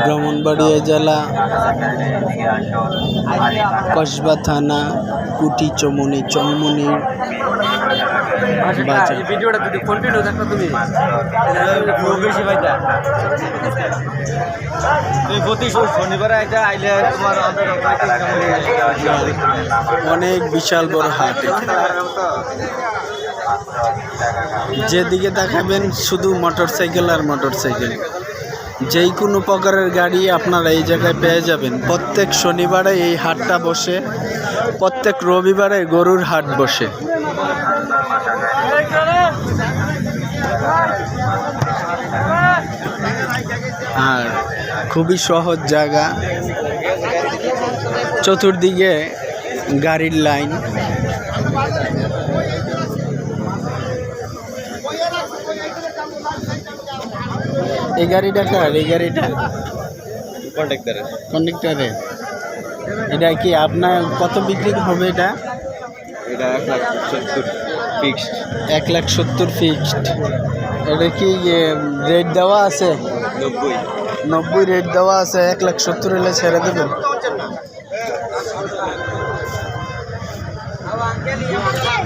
ব্রাহ্মণবাড়িয়া জেলা কসবা থানা কুটি চমুনি চমুনির বাজার। ভিডিওটা যদি কন্টিনিউ দেখো তুমি বেশি ভাইটা তুমি প্রতি শনিবার এটা আইলে তোমার অনেক বিশাল বড় হাট। যেদিকে তাকাবেন শুধু মোটরসাইকেল আর মোটরসাইকেল। যেই কোনো প্রকারের গাড়ি আপনারা এই জায়গায় পেয়ে যাবেন। প্রত্যেক শনিবারে এই হাটটা বসে, প্রত্যেক রবিবারে গরুর হাট বসে। আর খুবই সহজ জায়গা, চতুর্দিকে গাড়ির লাইন। এই গাড়িটা কার? এই গাড়িটা কন্ডাক্টরের। এটা কি আপনার কত বিক্রি হবে? এটা 1,70,000 ফিক্সড। 1,70,000 ফিক্সড। এটা কি রেট দেওয়া আছে? 90 রেট দেওয়া আছে। 1,70,000 হলে ছেড়ে দেবেন?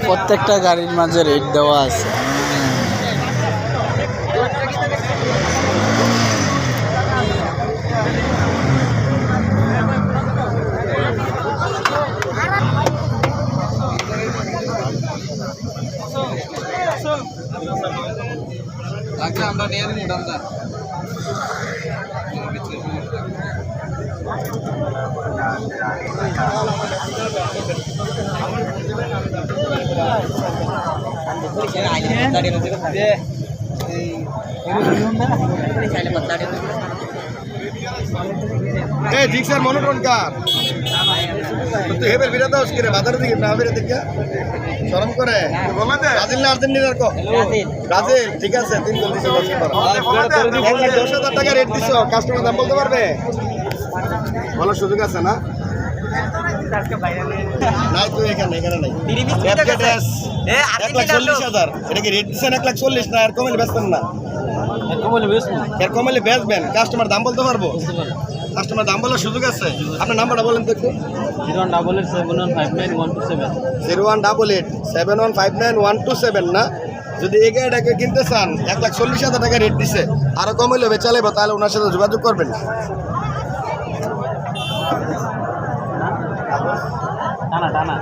প্রত্যেকটা গাড়ির মাঝে রেট দেওয়া আছে। আমরা নিয়ে নিই দামদার ঠিক স্যার মনোটন কার তুই হেবের বিরাট রে বাজারের দিকে না বেরে দিকে শরম করে ব্রাজিল না আর্জেন্টিনার কো ব্রাজিল। ঠিক আছে 3 গোল দিছে 10,000 টাকা রেট দিছো। কাস্টমার দাম বলতে পারবে? ভালো সুযোগ আছে না? নাই তুই এখানে নাই 1,40,000। এটা কি রেট দিছেন 1,40,000 না? আর কমাইলে বেচবেন না? এর কমাইলে বেচবেন। কাস্টমার দাম বলতে পারবো? কাস্টমার দাম বলার সুযোগ আছে। আপনার নাম্বারটা বলেন তো একটু। 01887159127 না? যদি এই গাড়িটাকে কিনতে চান 1,40,000 টাকা রেট দিছে, আরো কম হইলে বেচা লাগবে, তাহলে ওনার সাথে যোগাযোগ করবেন। টানা